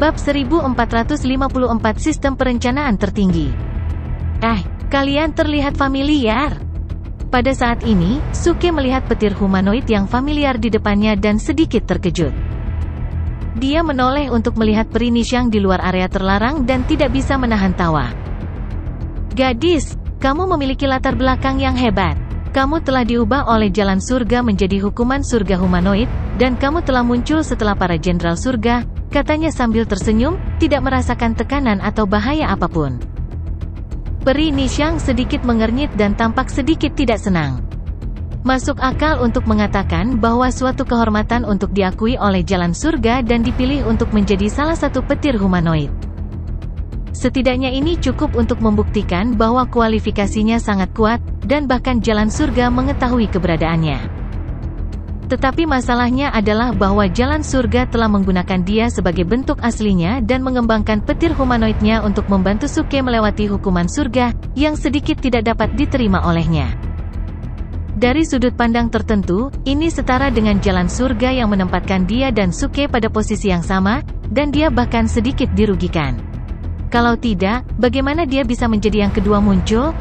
Bab 1454 Sistem Perencanaan Tertinggi. Kalian terlihat familiar. Pada saat ini, Suke melihat petir humanoid yang familiar di depannya dan sedikit terkejut. Dia menoleh untuk melihat peri Nishang di luar area terlarang dan tidak bisa menahan tawa. Gadis, kamu memiliki latar belakang yang hebat. Kamu telah diubah oleh jalan surga menjadi hukuman surga humanoid, dan kamu telah muncul setelah para jenderal surga, katanya sambil tersenyum, tidak merasakan tekanan atau bahaya apapun. Peri Nishang sedikit mengernyit dan tampak sedikit tidak senang. Masuk akal untuk mengatakan bahwa suatu kehormatan untuk diakui oleh jalan surga dan dipilih untuk menjadi salah satu petir humanoid. Setidaknya ini cukup untuk membuktikan bahwa kualifikasinya sangat kuat, dan bahkan jalan surga mengetahui keberadaannya. Tetapi masalahnya adalah bahwa jalan surga telah menggunakan dia sebagai bentuk aslinya dan mengembangkan petir humanoidnya untuk membantu Suke melewati hukuman surga, yang sedikit tidak dapat diterima olehnya. Dari sudut pandang tertentu, ini setara dengan jalan surga yang menempatkan dia dan Suke pada posisi yang sama, dan dia bahkan sedikit dirugikan. Kalau tidak, bagaimana dia bisa menjadi yang kedua muncul?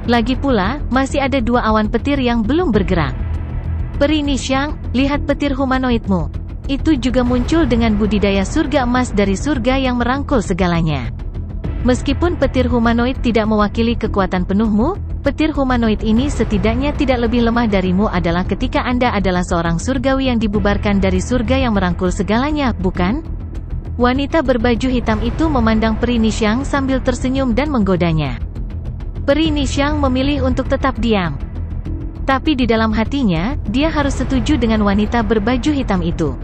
Lagi pula, masih ada dua awan petir yang belum bergerak. Peri Nishang, lihat petir humanoidmu. Itu juga muncul dengan budidaya surga emas dari surga yang merangkul segalanya. Meskipun petir humanoid tidak mewakili kekuatan penuhmu, petir humanoid ini setidaknya tidak lebih lemah darimu adalah ketika Anda adalah seorang surgawi yang dibubarkan dari surga yang merangkul segalanya, bukan? Wanita berbaju hitam itu memandang Peri Nishang sambil tersenyum dan menggodanya. Peri Nishang memilih untuk tetap diam. Tapi di dalam hatinya, dia harus setuju dengan wanita berbaju hitam itu.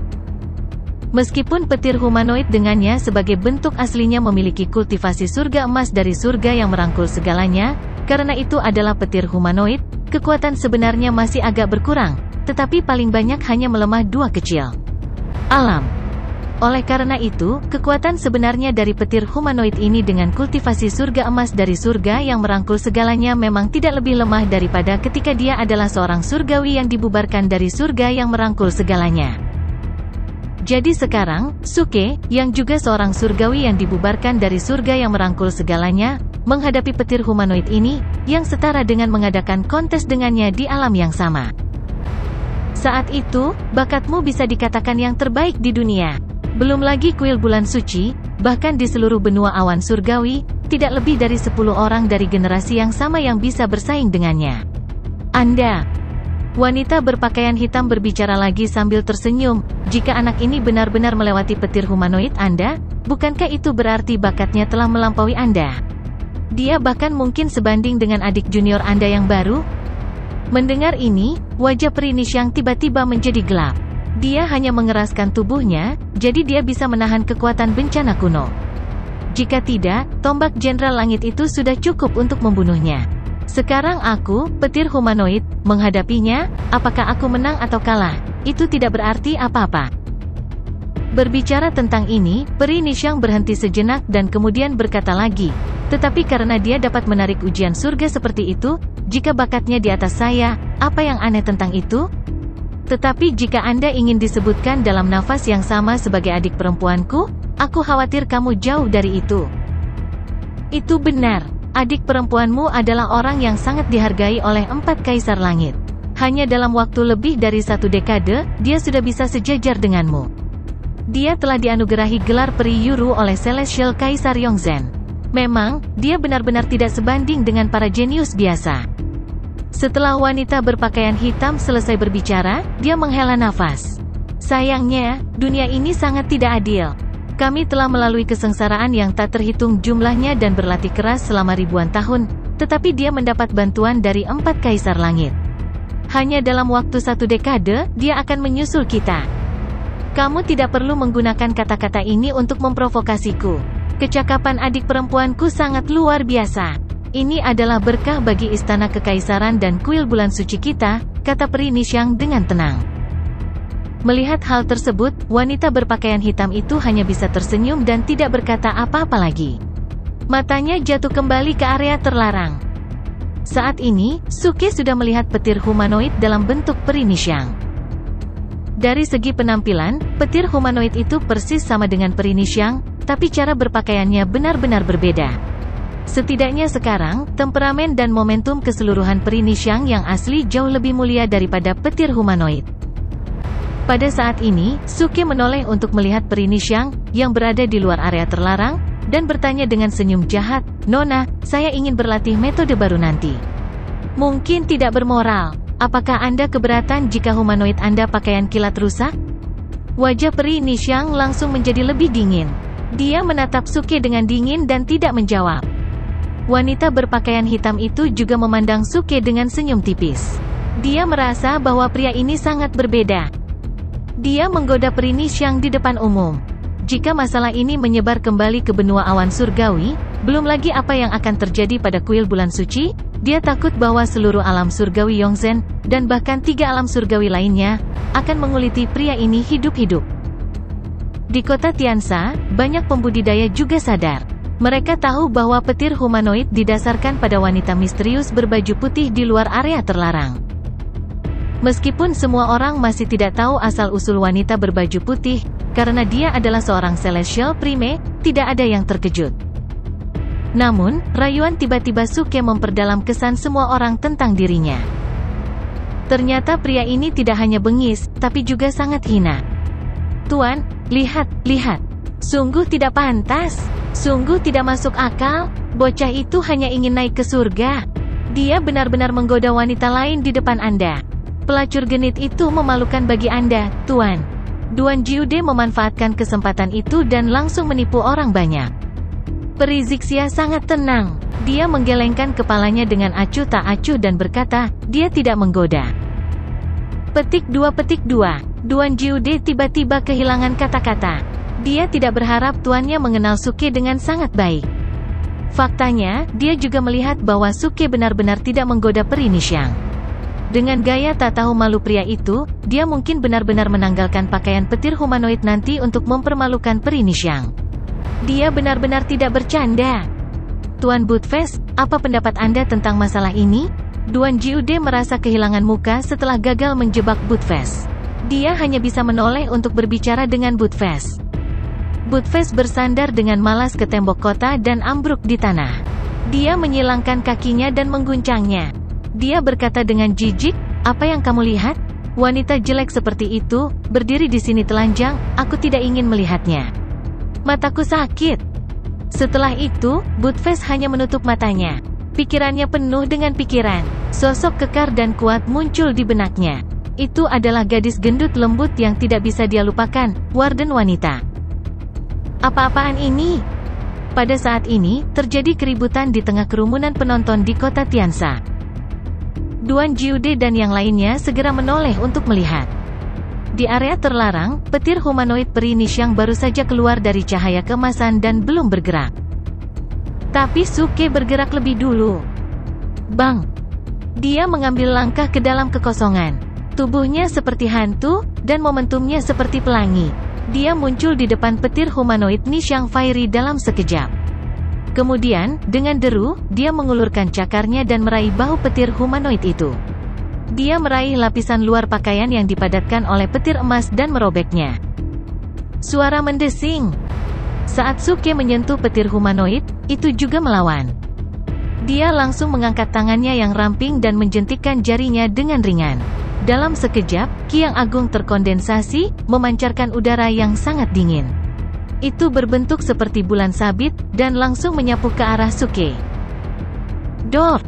Meskipun petir humanoid dengannya sebagai bentuk aslinya memiliki kultivasi surga emas dari surga yang merangkul segalanya, karena itu adalah petir humanoid, kekuatan sebenarnya masih agak berkurang, tetapi paling banyak hanya melemah dua kecil alam. Oleh karena itu, kekuatan sebenarnya dari petir humanoid ini dengan kultivasi surga emas dari surga yang merangkul segalanya memang tidak lebih lemah daripada ketika dia adalah seorang surgawi yang dibubarkan dari surga yang merangkul segalanya. Jadi sekarang, Suke, yang juga seorang surgawi yang dibubarkan dari surga yang merangkul segalanya, menghadapi petir humanoid ini, yang setara dengan mengadakan kontes dengannya di alam yang sama. Saat itu, bakatmu bisa dikatakan yang terbaik di dunia. Belum lagi kuil bulan suci, bahkan di seluruh benua awan surgawi, tidak lebih dari 10 orang dari generasi yang sama yang bisa bersaing dengannya. Anda, wanita berpakaian hitam berbicara lagi sambil tersenyum, jika anak ini benar-benar melewati petir humanoid Anda, bukankah itu berarti bakatnya telah melampaui Anda? Dia bahkan mungkin sebanding dengan adik junior Anda yang baru? Mendengar ini, wajah Peri Nishang tiba-tiba menjadi gelap. Dia hanya mengeraskan tubuhnya, jadi dia bisa menahan kekuatan bencana kuno. Jika tidak, tombak Jenderal Langit itu sudah cukup untuk membunuhnya. Sekarang aku, petir humanoid, menghadapinya, apakah aku menang atau kalah, itu tidak berarti apa-apa. Berbicara tentang ini, Peri Nishang berhenti sejenak dan kemudian berkata lagi, tetapi karena dia dapat menarik ujian surga seperti itu, jika bakatnya di atas saya, apa yang aneh tentang itu? Tetapi jika Anda ingin disebutkan dalam nafas yang sama sebagai adik perempuanku, aku khawatir kamu jauh dari itu. Itu benar, adik perempuanmu adalah orang yang sangat dihargai oleh 4 kaisar langit. Hanya dalam waktu lebih dari 1 dekade, dia sudah bisa sejajar denganmu. Dia telah dianugerahi gelar peri Yuru oleh Celestial Kaisar Yongzhen. Memang, dia benar-benar tidak sebanding dengan para jenius biasa. Setelah wanita berpakaian hitam selesai berbicara, dia menghela nafas. Sayangnya, dunia ini sangat tidak adil. Kami telah melalui kesengsaraan yang tak terhitung jumlahnya dan berlatih keras selama ribuan tahun, tetapi dia mendapat bantuan dari 4 kaisar langit. Hanya dalam waktu 1 dekade, dia akan menyusul kita. Kamu tidak perlu menggunakan kata-kata ini untuk memprovokasiku. Kecakapan adik perempuanku sangat luar biasa. Ini adalah berkah bagi istana kekaisaran dan kuil bulan suci kita, kata Peri Nishang dengan tenang. Melihat hal tersebut, wanita berpakaian hitam itu hanya bisa tersenyum dan tidak berkata apa-apa lagi. Matanya jatuh kembali ke area terlarang. Saat ini, Suke sudah melihat petir humanoid dalam bentuk Peri Nishang. Dari segi penampilan, petir humanoid itu persis sama dengan peri Nishang, tapi cara berpakaiannya benar-benar berbeda. Setidaknya sekarang, temperamen dan momentum keseluruhan peri Nishang yang asli jauh lebih mulia daripada petir humanoid. Pada saat ini, Suke menoleh untuk melihat peri Nishang, yang berada di luar area terlarang, dan bertanya dengan senyum jahat, "Nona, saya ingin berlatih metode baru nanti. Mungkin tidak bermoral. Apakah Anda keberatan jika humanoid Anda pakaian kilat rusak?" Wajah peri Nishang langsung menjadi lebih dingin. Dia menatap Suke dengan dingin dan tidak menjawab. Wanita berpakaian hitam itu juga memandang Suke dengan senyum tipis. Dia merasa bahwa pria ini sangat berbeda. Dia menggoda peri Nishang di depan umum. Jika masalah ini menyebar kembali ke benua awan surgawi, belum lagi apa yang akan terjadi pada kuil bulan suci, dia takut bahwa seluruh alam surgawi Yongzhen, dan bahkan 3 alam surgawi lainnya, akan menguliti pria ini hidup-hidup. Di kota Tiansa, banyak pembudidaya juga sadar. Mereka tahu bahwa petir humanoid didasarkan pada wanita misterius berbaju putih di luar area terlarang. Meskipun semua orang masih tidak tahu asal-usul wanita berbaju putih, karena dia adalah seorang Celestial Prime, tidak ada yang terkejut. Namun, rayuan tiba-tiba Suke memperdalam kesan semua orang tentang dirinya. Ternyata pria ini tidak hanya bengis, tapi juga sangat hina. "Tuan, lihat. Sungguh tidak pantas. Sungguh tidak masuk akal. Bocah itu hanya ingin naik ke surga. Dia benar-benar menggoda wanita lain di depan Anda. Pelacur genit itu memalukan bagi Anda, Tuan." Duan Jiude memanfaatkan kesempatan itu dan langsung menipu orang banyak. Peri Zixia sangat tenang. Dia menggelengkan kepalanya dengan acuh tak acuh dan berkata, "Dia tidak menggoda." Petik 2. Duan Jiude tiba-tiba kehilangan kata-kata. Dia tidak berharap tuannya mengenal Suke dengan sangat baik. Faktanya, dia juga melihat bahwa Suke benar-benar tidak menggoda peri Nishang. Dengan gaya tak tahu malu pria itu, dia mungkin benar-benar menanggalkan pakaian petir humanoid nanti untuk mempermalukan peri Nishang. Dia benar-benar tidak bercanda. "Tuan Budfest, apa pendapat Anda tentang masalah ini?" Duan Jiude merasa kehilangan muka setelah gagal menjebak Budfest. Dia hanya bisa menoleh untuk berbicara dengan Budfest. Budfest bersandar dengan malas ke tembok kota dan ambruk di tanah. Dia menyilangkan kakinya dan mengguncangnya. Dia berkata dengan jijik, "Apa yang kamu lihat? Wanita jelek seperti itu, berdiri di sini telanjang, aku tidak ingin melihatnya. Mataku sakit." Setelah itu, Budfest hanya menutup matanya. Pikirannya penuh dengan pikiran. Sosok kekar dan kuat muncul di benaknya. Itu adalah gadis gendut lembut yang tidak bisa dia lupakan, Warden Wanita. Apa-apaan ini? Pada saat ini, terjadi keributan di tengah kerumunan penonton di kota Tiansa. Duan Jiude dan yang lainnya segera menoleh untuk melihat. Di area terlarang, petir humanoid peri Nishang baru saja keluar dari cahaya keemasan dan belum bergerak. Tapi Suke bergerak lebih dulu. Bang! Dia mengambil langkah ke dalam kekosongan. Tubuhnya seperti hantu, dan momentumnya seperti pelangi. Dia muncul di depan petir humanoid Nishang Fairy dalam sekejap. Kemudian, dengan deru, dia mengulurkan cakarnya dan meraih bahu petir humanoid itu. Dia meraih lapisan luar pakaian yang dipadatkan oleh petir emas dan merobeknya. Suara mendesing. Saat Suke menyentuh petir humanoid, itu juga melawan. Dia langsung mengangkat tangannya yang ramping dan menjentikkan jarinya dengan ringan. Dalam sekejap, Ki yang agung terkondensasi, memancarkan udara yang sangat dingin. Itu berbentuk seperti bulan sabit, dan langsung menyapu ke arah Suke. Dor!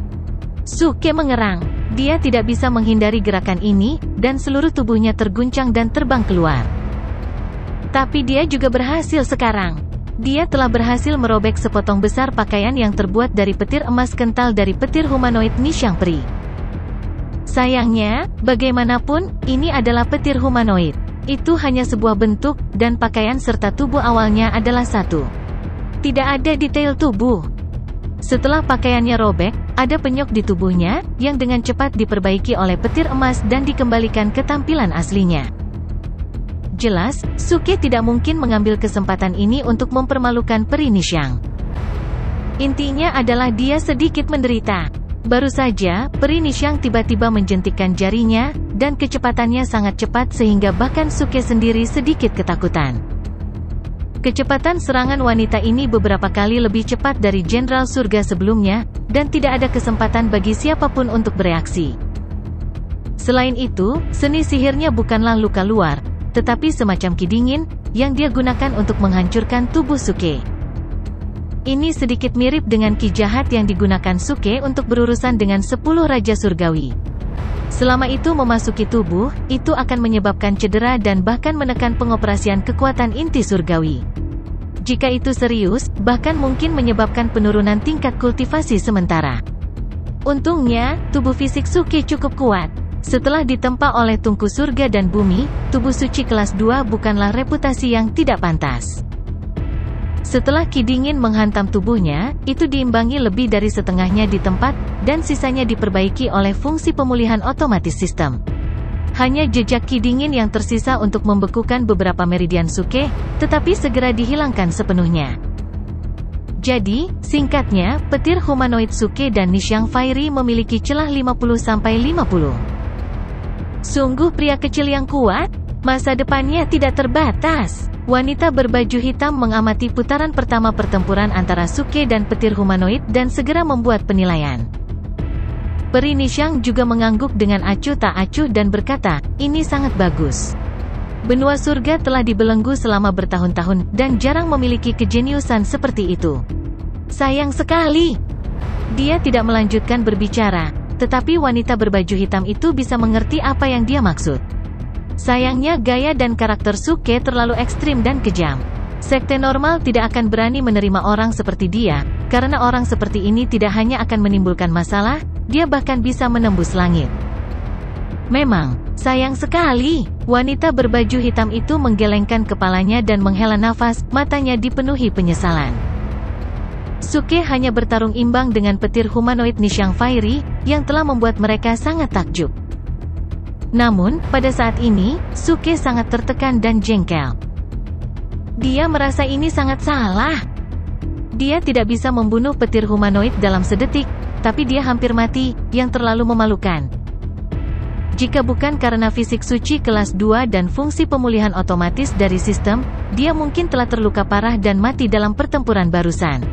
Suke mengerang. Dia tidak bisa menghindari gerakan ini, dan seluruh tubuhnya terguncang dan terbang keluar. Tapi dia juga berhasil sekarang. Dia telah berhasil merobek sepotong besar pakaian yang terbuat dari petir emas kental dari petir humanoid Nishang Peri. Sayangnya, bagaimanapun, ini adalah petir humanoid. Itu hanya sebuah bentuk, dan pakaian serta tubuh awalnya adalah satu. Tidak ada detail tubuh. Setelah pakaiannya robek, ada penyok di tubuhnya, yang dengan cepat diperbaiki oleh petir emas dan dikembalikan ke tampilan aslinya. Jelas, Suke tidak mungkin mengambil kesempatan ini untuk mempermalukan peri Nishang. Intinya adalah dia sedikit menderita. Baru saja, peri Nishang tiba-tiba menjentikkan jarinya, dan kecepatannya sangat cepat sehingga bahkan Suke sendiri sedikit ketakutan. Kecepatan serangan wanita ini beberapa kali lebih cepat dari Jenderal Surga sebelumnya, dan tidak ada kesempatan bagi siapapun untuk bereaksi. Selain itu, seni sihirnya bukanlah luka luar, tetapi semacam ki dingin, yang dia gunakan untuk menghancurkan tubuh Suke. Ini sedikit mirip dengan ki jahat yang digunakan Suke untuk berurusan dengan 10 Raja Surgawi. Selama itu memasuki tubuh, itu akan menyebabkan cedera dan bahkan menekan pengoperasian kekuatan inti surgawi. Jika itu serius, bahkan mungkin menyebabkan penurunan tingkat kultivasi sementara. Untungnya, tubuh fisik Suke cukup kuat. Setelah ditempa oleh tungku surga dan bumi, tubuh suci kelas 2 bukanlah reputasi yang tidak pantas. Setelah ki dingin menghantam tubuhnya, itu diimbangi lebih dari setengahnya di tempat, dan sisanya diperbaiki oleh fungsi pemulihan otomatis sistem. Hanya jejak ki dingin yang tersisa untuk membekukan beberapa meridian Suke, tetapi segera dihilangkan sepenuhnya. Jadi, singkatnya, petir humanoid Suke dan Nishang Fiery memiliki celah 50-50. Sungguh pria kecil yang kuat, masa depannya tidak terbatas. Wanita berbaju hitam mengamati putaran pertama pertempuran antara Suke dan petir humanoid dan segera membuat penilaian. Peri Nishang juga mengangguk dengan acuh tak acuh dan berkata, ini sangat bagus. Benua surga telah dibelenggu selama bertahun-tahun, dan jarang memiliki kejeniusan seperti itu. Sayang sekali. Dia tidak melanjutkan berbicara, tetapi wanita berbaju hitam itu bisa mengerti apa yang dia maksud. Sayangnya gaya dan karakter Suke terlalu ekstrim dan kejam. Sekte normal tidak akan berani menerima orang seperti dia, karena orang seperti ini tidak hanya akan menimbulkan masalah, dia bahkan bisa menembus langit. Memang, sayang sekali. Wanita berbaju hitam itu menggelengkan kepalanya dan menghela nafas, matanya dipenuhi penyesalan. Suke hanya bertarung imbang dengan petir humanoid Nishang Fiery, yang telah membuat mereka sangat takjub. Namun, pada saat ini, Suke sangat tertekan dan jengkel. Dia merasa ini sangat salah. Dia tidak bisa membunuh petir humanoid dalam sedetik, tapi dia hampir mati, yang terlalu memalukan. Jika bukan karena fisik suci kelas 2 dan fungsi pemulihan otomatis dari sistem, dia mungkin telah terluka parah dan mati dalam pertempuran barusan.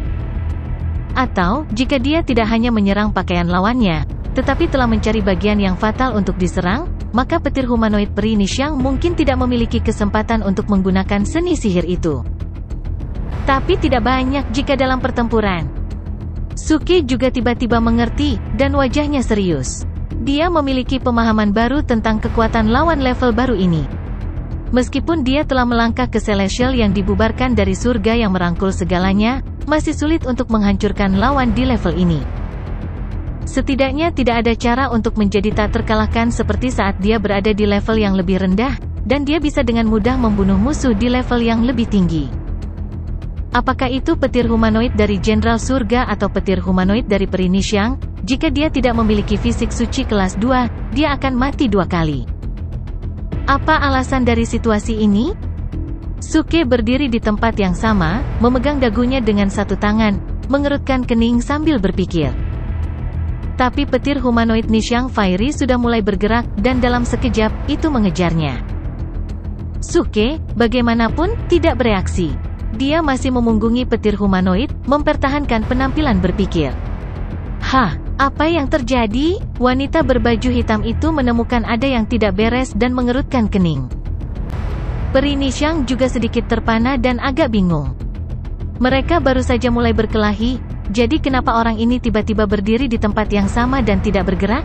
Atau, jika dia tidak hanya menyerang pakaian lawannya, tetapi telah mencari bagian yang fatal untuk diserang, maka petir humanoid peri Nishang mungkin tidak memiliki kesempatan untuk menggunakan seni sihir itu. Tapi tidak banyak jika dalam pertempuran. Suke juga tiba-tiba mengerti, dan wajahnya serius. Dia memiliki pemahaman baru tentang kekuatan lawan level baru ini. Meskipun dia telah melangkah ke Celestial yang dibubarkan dari surga yang merangkul segalanya, masih sulit untuk menghancurkan lawan di level ini. Setidaknya tidak ada cara untuk menjadi tak terkalahkan seperti saat dia berada di level yang lebih rendah, dan dia bisa dengan mudah membunuh musuh di level yang lebih tinggi. Apakah itu petir humanoid dari Jenderal Surga atau petir humanoid dari peri Nishang? Jika dia tidak memiliki fisik suci kelas 2, dia akan mati 2 kali. Apa alasan dari situasi ini? Suke berdiri di tempat yang sama, memegang dagunya dengan satu tangan, mengerutkan kening sambil berpikir. Tapi petir humanoid Nishang Fiery sudah mulai bergerak, dan dalam sekejap, itu mengejarnya. Suke, bagaimanapun, tidak bereaksi. Dia masih memunggungi petir humanoid, mempertahankan penampilan berpikir. Hah, apa yang terjadi? Wanita berbaju hitam itu menemukan ada yang tidak beres dan mengerutkan kening. Peri Nishang juga sedikit terpana dan agak bingung. Mereka baru saja mulai berkelahi, jadi kenapa orang ini tiba-tiba berdiri di tempat yang sama dan tidak bergerak?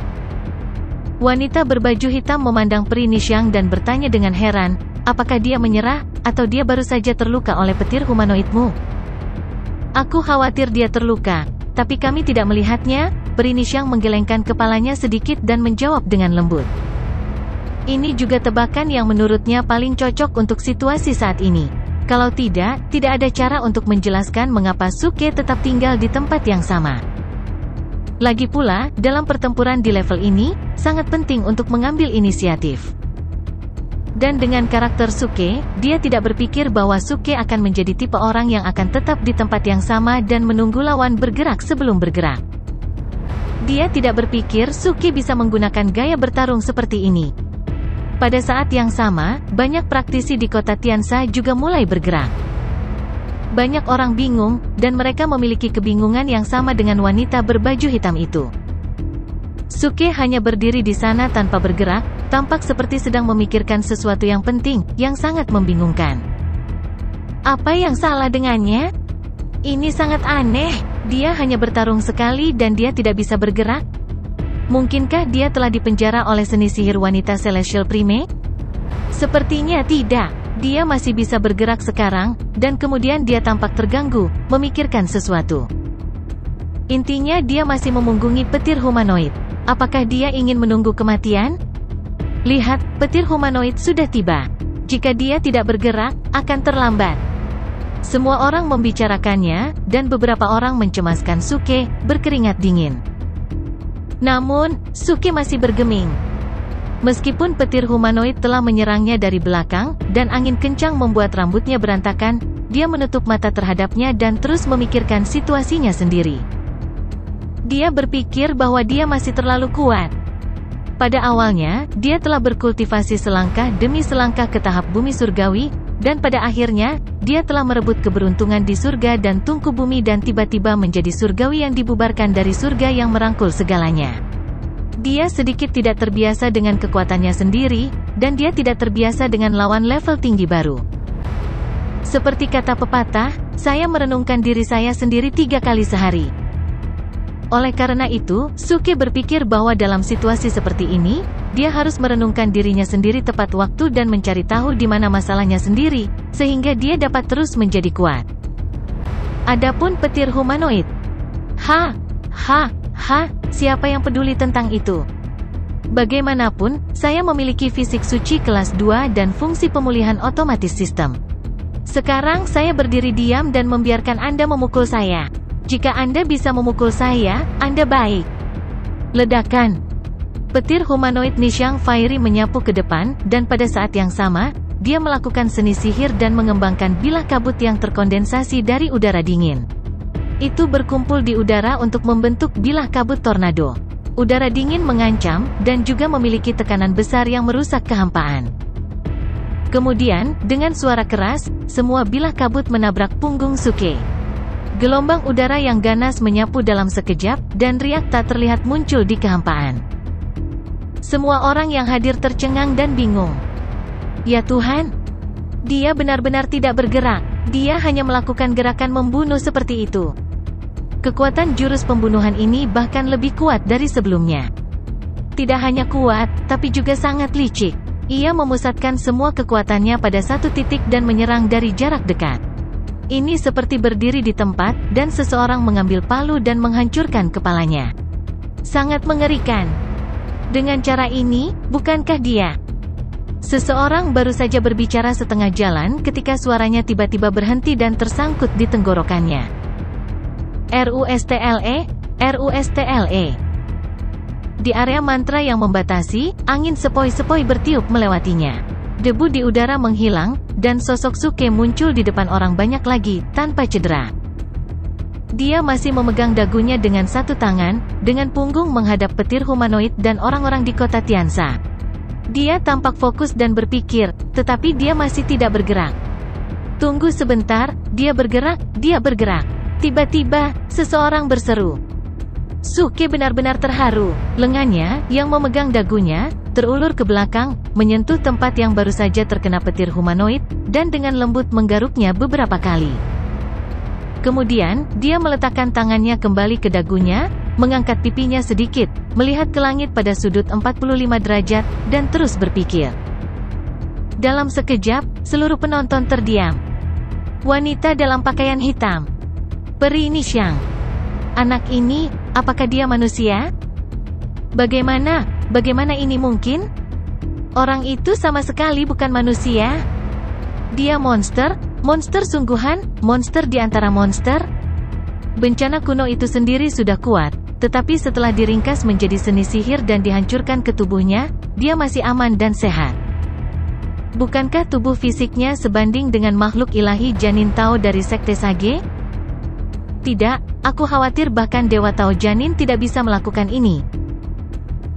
Wanita berbaju hitam memandang peri Nishang dan bertanya dengan heran, apakah dia menyerah, atau dia baru saja terluka oleh petir humanoidmu? Aku khawatir dia terluka, tapi kami tidak melihatnya. Peri Nishang menggelengkan kepalanya sedikit dan menjawab dengan lembut. Ini juga tebakan yang menurutnya paling cocok untuk situasi saat ini. Kalau tidak ada cara untuk menjelaskan mengapa Suke tetap tinggal di tempat yang sama. Lagi pula, dalam pertempuran di level ini, sangat penting untuk mengambil inisiatif. Dan dengan karakter Suke, dia tidak berpikir bahwa Suke akan menjadi tipe orang yang akan tetap di tempat yang sama dan menunggu lawan bergerak sebelum bergerak. Dia tidak berpikir Suke bisa menggunakan gaya bertarung seperti ini. Pada saat yang sama, banyak praktisi di kota Tiansa juga mulai bergerak. Banyak orang bingung, dan mereka memiliki kebingungan yang sama dengan wanita berbaju hitam itu. Suke hanya berdiri di sana tanpa bergerak, tampak seperti sedang memikirkan sesuatu yang penting, yang sangat membingungkan. Apa yang salah dengannya? Ini sangat aneh, dia hanya bertarung sekali dan dia tidak bisa bergerak? Mungkinkah dia telah dipenjara oleh seni sihir wanita Celestial Prime? Sepertinya tidak, dia masih bisa bergerak sekarang, dan kemudian dia tampak terganggu, memikirkan sesuatu. Intinya dia masih memunggungi petir humanoid. Apakah dia ingin menunggu kematian? Lihat, petir humanoid sudah tiba. Jika dia tidak bergerak, akan terlambat. Semua orang membicarakannya, dan beberapa orang mencemaskan Suke, berkeringat dingin. Namun, Suke masih bergeming. Meskipun petir humanoid telah menyerangnya dari belakang, dan angin kencang membuat rambutnya berantakan, dia menutup mata terhadapnya dan terus memikirkan situasinya sendiri. Dia berpikir bahwa dia masih terlalu kuat. Pada awalnya, dia telah berkultivasi selangkah demi selangkah ke tahap bumi surgawi, dan pada akhirnya, dia telah merebut keberuntungan di surga dan tungku bumi dan tiba-tiba menjadi surgawi yang dibubarkan dari surga yang merangkul segalanya. Dia sedikit tidak terbiasa dengan kekuatannya sendiri, dan dia tidak terbiasa dengan lawan level tinggi baru. Seperti kata pepatah, saya merenungkan diri saya sendiri 3 kali sehari. Oleh karena itu, Suke berpikir bahwa dalam situasi seperti ini, dia harus merenungkan dirinya sendiri tepat waktu dan mencari tahu di mana masalahnya sendiri, sehingga dia dapat terus menjadi kuat. Adapun petir humanoid. Siapa yang peduli tentang itu? Bagaimanapun, saya memiliki fisik suci kelas 2 dan fungsi pemulihan otomatis sistem. Sekarang saya berdiri diam dan membiarkan Anda memukul saya. Jika Anda bisa memukul saya, Anda baik. Ledakan. Petir humanoid Nishang Fiery menyapu ke depan, dan pada saat yang sama, dia melakukan seni sihir dan mengembangkan bilah kabut yang terkondensasi dari udara dingin. Itu berkumpul di udara untuk membentuk bilah kabut tornado. Udara dingin mengancam, dan juga memiliki tekanan besar yang merusak kehampaan. Kemudian, dengan suara keras, semua bilah kabut menabrak punggung Suke. Gelombang udara yang ganas menyapu dalam sekejap, dan riak tak terlihat muncul di kehampaan. Semua orang yang hadir tercengang dan bingung. Ya Tuhan! Dia benar-benar tidak bergerak, dia hanya melakukan gerakan membunuh seperti itu. Kekuatan jurus pembunuhan ini bahkan lebih kuat dari sebelumnya. Tidak hanya kuat, tapi juga sangat licik. Ia memusatkan semua kekuatannya pada satu titik dan menyerang dari jarak dekat. Ini seperti berdiri di tempat, dan seseorang mengambil palu dan menghancurkan kepalanya. Sangat mengerikan. Dengan cara ini, bukankah dia? Seseorang baru saja berbicara setengah jalan ketika suaranya tiba-tiba berhenti dan tersangkut di tenggorokannya. RUSTLE. Di area mantra yang membatasi, angin sepoi-sepoi bertiup melewatinya. Debu di udara menghilang, dan sosok Suke muncul di depan orang banyak lagi, tanpa cedera. Dia masih memegang dagunya dengan satu tangan, dengan punggung menghadap petir humanoid dan orang-orang di kota Tiansa. Dia tampak fokus dan berpikir, tetapi dia masih tidak bergerak. Tunggu sebentar, dia bergerak. Tiba-tiba, seseorang berseru. Suke benar-benar terharu. Lengannya, yang memegang dagunya, terulur ke belakang, menyentuh tempat yang baru saja terkena petir humanoid, dan dengan lembut menggaruknya beberapa kali. Kemudian, dia meletakkan tangannya kembali ke dagunya, mengangkat pipinya sedikit, melihat ke langit pada sudut 45 derajat, dan terus berpikir. Dalam sekejap, seluruh penonton terdiam. Wanita dalam pakaian hitam. Peri Nishang. Anak ini, apakah dia manusia? Bagaimana ini mungkin? Orang itu sama sekali bukan manusia. Dia monster sungguhan, monster di antara monster. Bencana kuno itu sendiri sudah kuat, tetapi setelah diringkas menjadi seni sihir dan dihancurkan ke tubuhnya, dia masih aman dan sehat. Bukankah tubuh fisiknya sebanding dengan makhluk ilahi Janin Tao dari Sekte Sage? Tidak, aku khawatir bahkan Dewa Tao Janin tidak bisa melakukan ini.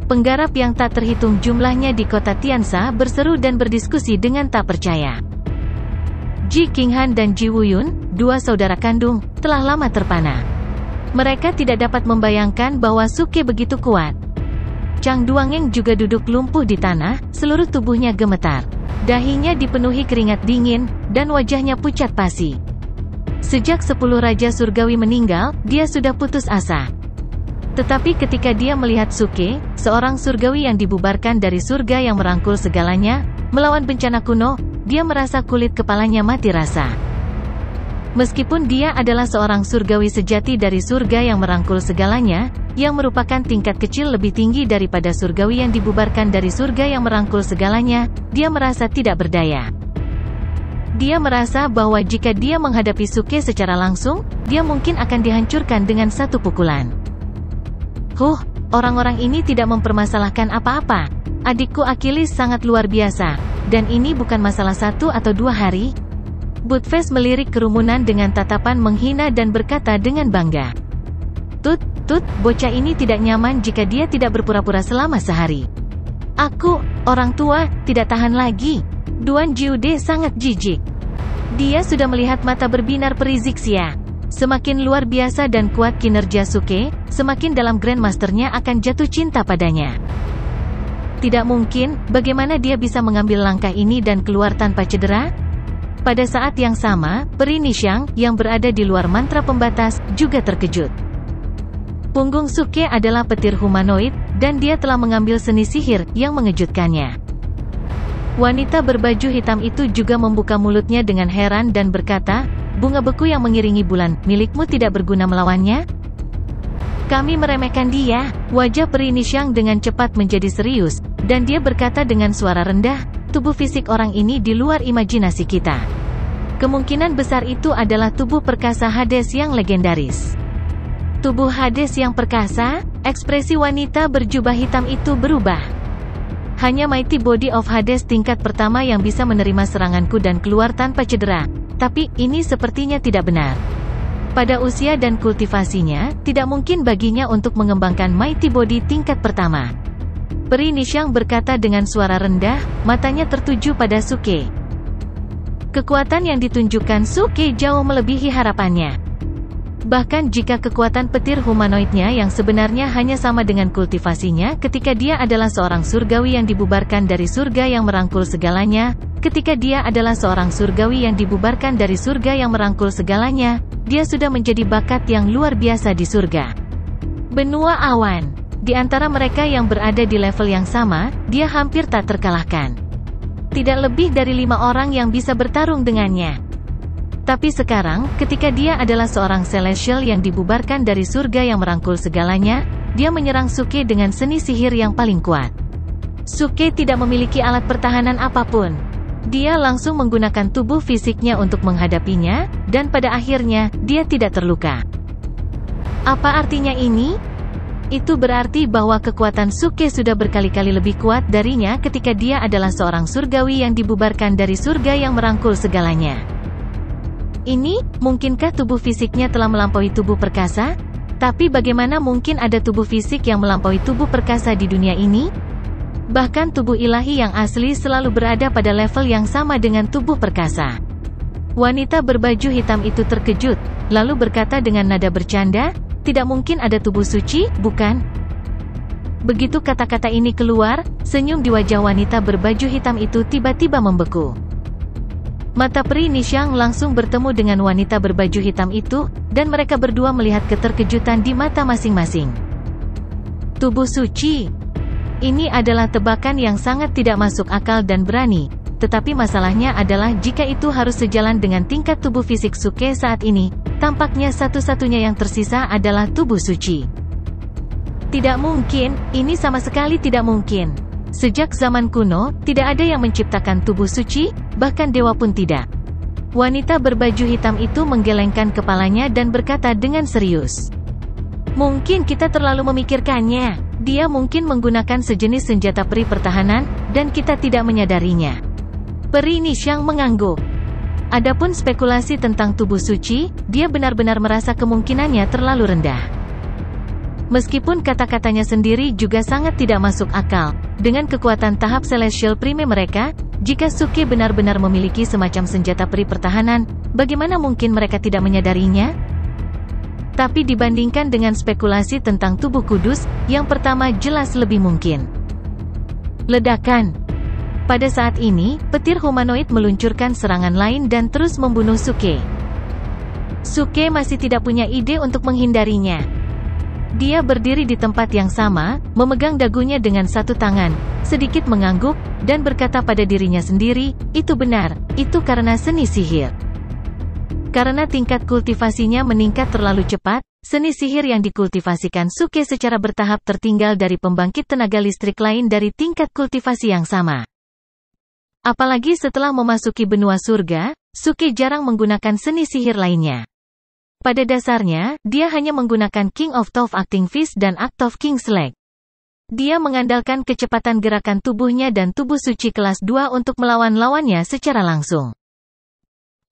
Penggarap yang tak terhitung jumlahnya di kota Tiansa berseru dan berdiskusi dengan tak percaya. Ji Qinghan dan Ji Wuyun, dua saudara kandung, telah lama terpana. Mereka tidak dapat membayangkan bahwa Suke begitu kuat. Chang Duangying juga duduk lumpuh di tanah, seluruh tubuhnya gemetar. Dahinya dipenuhi keringat dingin, dan wajahnya pucat pasi. Sejak 10 Raja Surgawi meninggal, dia sudah putus asa. Tetapi ketika dia melihat Suke, seorang surgawi yang dibubarkan dari surga yang merangkul segalanya, melawan bencana kuno, dia merasa kulit kepalanya mati rasa. Meskipun dia adalah seorang surgawi sejati dari surga yang merangkul segalanya, yang merupakan tingkat kecil lebih tinggi daripada surgawi yang dibubarkan dari surga yang merangkul segalanya, dia merasa tidak berdaya. Dia merasa bahwa jika dia menghadapi Suke secara langsung, dia mungkin akan dihancurkan dengan satu pukulan. Orang-orang ini tidak mempermasalahkan apa-apa. Adikku Achilles sangat luar biasa, dan ini bukan masalah 1 atau 2 hari. Budfest melirik kerumunan dengan tatapan menghina dan berkata dengan bangga. Tut, bocah ini tidak nyaman jika dia tidak berpura-pura selama sehari. Aku, orang tua, tidak tahan lagi. Duan Jiude sangat jijik. Dia sudah melihat mata berbinar peri Zixia. Semakin luar biasa dan kuat kinerja Suke, semakin dalam Grandmasternya akan jatuh cinta padanya. Tidak mungkin, bagaimana dia bisa mengambil langkah ini dan keluar tanpa cedera? Pada saat yang sama, peri Nishang, yang berada di luar mantra pembatas, juga terkejut. Punggung Suke adalah petir humanoid, dan dia telah mengambil seni sihir, yang mengejutkannya. Wanita berbaju hitam itu juga membuka mulutnya dengan heran dan berkata, bunga beku yang mengiringi bulan, milikmu tidak berguna melawannya? Kami meremehkan dia. Wajah peri Nishang dengan cepat menjadi serius, dan dia berkata dengan suara rendah, tubuh fisik orang ini di luar imajinasi kita. Kemungkinan besar itu adalah tubuh perkasa Hades yang legendaris. Tubuh Hades yang perkasa? Ekspresi wanita berjubah hitam itu berubah. Hanya Mighty Body of Hades tingkat pertama yang bisa menerima seranganku dan keluar tanpa cedera. Tapi, ini sepertinya tidak benar. Pada usia dan kultivasinya, tidak mungkin baginya untuk mengembangkan Mighty Body tingkat pertama. Peri Nishang berkata dengan suara rendah, matanya tertuju pada Suke. Kekuatan yang ditunjukkan Suke jauh melebihi harapannya. Bahkan jika kekuatan petir humanoidnya yang sebenarnya hanya sama dengan kultivasinya ketika dia adalah seorang surgawi yang dibubarkan dari surga yang merangkul segalanya, ketika dia adalah seorang surgawi yang dibubarkan dari surga yang merangkul segalanya, dia sudah menjadi bakat yang luar biasa di surga. Benua awan. Di antara mereka yang berada di level yang sama, dia hampir tak terkalahkan. Tidak lebih dari 5 orang yang bisa bertarung dengannya. Tapi sekarang, ketika dia adalah seorang celestial yang dibubarkan dari surga yang merangkul segalanya, dia menyerang Suke dengan seni sihir yang paling kuat. Suke tidak memiliki alat pertahanan apapun. Dia langsung menggunakan tubuh fisiknya untuk menghadapinya, dan pada akhirnya, dia tidak terluka. Apa artinya ini? Itu berarti bahwa kekuatan Suke sudah berkali-kali lebih kuat darinya ketika dia adalah seorang surgawi yang dibubarkan dari surga yang merangkul segalanya. Ini, mungkinkah tubuh fisiknya telah melampaui tubuh perkasa? Tapi bagaimana mungkin ada tubuh fisik yang melampaui tubuh perkasa di dunia ini? Bahkan tubuh ilahi yang asli selalu berada pada level yang sama dengan tubuh perkasa. Wanita berbaju hitam itu terkejut, lalu berkata dengan nada bercanda, tidak mungkin ada tubuh suci, bukan? Begitu kata-kata ini keluar, senyum di wajah wanita berbaju hitam itu tiba-tiba membeku. Mata peri Nishang langsung bertemu dengan wanita berbaju hitam itu, dan mereka berdua melihat keterkejutan di mata masing-masing. Tubuh suci. Ini adalah tebakan yang sangat tidak masuk akal dan berani, tetapi masalahnya adalah jika itu harus sejalan dengan tingkat tubuh fisik Suke saat ini, tampaknya satu-satunya yang tersisa adalah tubuh suci. Tidak mungkin, ini sama sekali tidak mungkin. Sejak zaman kuno, tidak ada yang menciptakan tubuh suci, bahkan dewa pun tidak. Wanita berbaju hitam itu menggelengkan kepalanya dan berkata dengan serius. Mungkin kita terlalu memikirkannya. Dia mungkin menggunakan sejenis senjata peri pertahanan, dan kita tidak menyadarinya. Peri Nishang mengangguk. Adapun spekulasi tentang tubuh suci, dia benar-benar merasa kemungkinannya terlalu rendah. Meskipun kata-katanya sendiri juga sangat tidak masuk akal, dengan kekuatan tahap Celestial Prime mereka, jika Suke benar-benar memiliki semacam senjata peri pertahanan, bagaimana mungkin mereka tidak menyadarinya? Tapi dibandingkan dengan spekulasi tentang tubuh kudus, yang pertama jelas lebih mungkin. Ledakan. Pada saat ini, petir humanoid meluncurkan serangan lain dan terus membunuh Suke. Suke masih tidak punya ide untuk menghindarinya. Dia berdiri di tempat yang sama, memegang dagunya dengan satu tangan, sedikit mengangguk, dan berkata pada dirinya sendiri, itu benar, itu karena seni sihir. Karena tingkat kultivasinya meningkat terlalu cepat, seni sihir yang dikultivasikan Suke secara bertahap tertinggal dari pembangkit tenaga listrik lain dari tingkat kultivasi yang sama. Apalagi setelah memasuki benua surga, Suke jarang menggunakan seni sihir lainnya. Pada dasarnya, dia hanya menggunakan King of Top Acting Fist dan Act of King's Leg. Dia mengandalkan kecepatan gerakan tubuhnya dan tubuh suci kelas 2 untuk melawan lawannya secara langsung.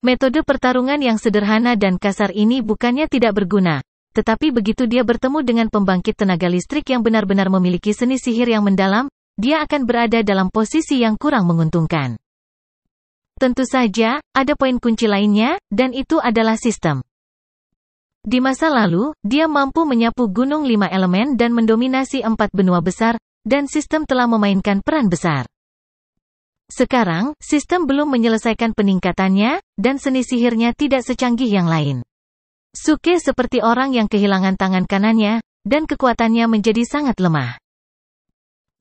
Metode pertarungan yang sederhana dan kasar ini bukannya tidak berguna, tetapi begitu dia bertemu dengan pembangkit tenaga listrik yang benar-benar memiliki seni sihir yang mendalam, dia akan berada dalam posisi yang kurang menguntungkan. Tentu saja, ada poin kunci lainnya, dan itu adalah sistem. Di masa lalu, dia mampu menyapu gunung 5 elemen dan mendominasi 4 benua besar, dan sistem telah memainkan peran besar. Sekarang, sistem belum menyelesaikan peningkatannya, dan seni sihirnya tidak secanggih yang lain. Suke seperti orang yang kehilangan tangan kanannya, dan kekuatannya menjadi sangat lemah.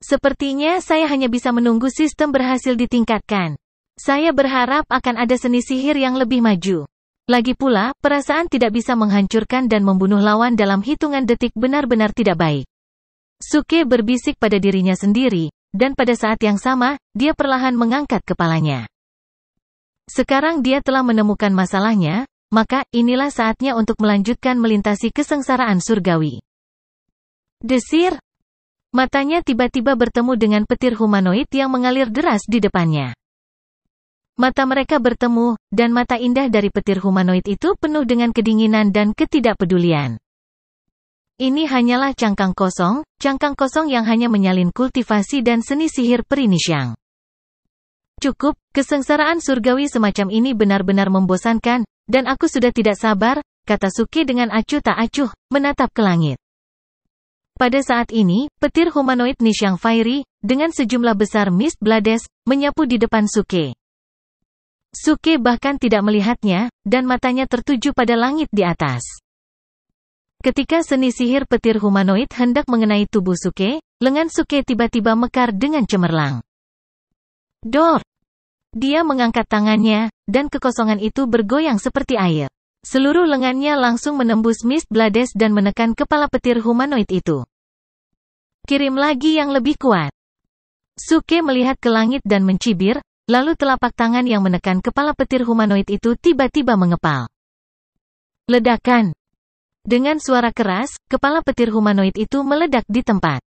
Sepertinya saya hanya bisa menunggu sistem berhasil ditingkatkan. Saya berharap akan ada seni sihir yang lebih maju. Lagi pula, perasaan tidak bisa menghancurkan dan membunuh lawan dalam hitungan detik benar-benar tidak baik. Suke berbisik pada dirinya sendiri, dan pada saat yang sama, dia perlahan mengangkat kepalanya. Sekarang dia telah menemukan masalahnya, maka inilah saatnya untuk melanjutkan melintasi kesengsaraan surgawi. Desir. Matanya tiba-tiba bertemu dengan petir humanoid yang mengalir deras di depannya. Mata mereka bertemu, dan mata indah dari petir humanoid itu penuh dengan kedinginan dan ketidakpedulian. Ini hanyalah cangkang kosong yang hanya menyalin kultivasi dan seni sihir peri Nixiang. Cukup, kesengsaraan surgawi semacam ini benar-benar membosankan, dan aku sudah tidak sabar, kata Suke dengan acuh tak acuh, menatap ke langit. Pada saat ini, petir humanoid Nixiang Fiery, dengan sejumlah besar Mist Blades, menyapu di depan Suke. Suke bahkan tidak melihatnya, dan matanya tertuju pada langit di atas. Ketika seni sihir petir humanoid hendak mengenai tubuh Suke, lengan Suke tiba-tiba mekar dengan cemerlang. Dor! Dia mengangkat tangannya, dan kekosongan itu bergoyang seperti air. Seluruh lengannya langsung menembus Mist Blades dan menekan kepala petir humanoid itu. Kirim lagi yang lebih kuat. Suke melihat ke langit dan mencibir, lalu telapak tangan yang menekan kepala petir humanoid itu tiba-tiba mengepal. Ledakan. Dengan suara keras, kepala petir humanoid itu meledak di tempat.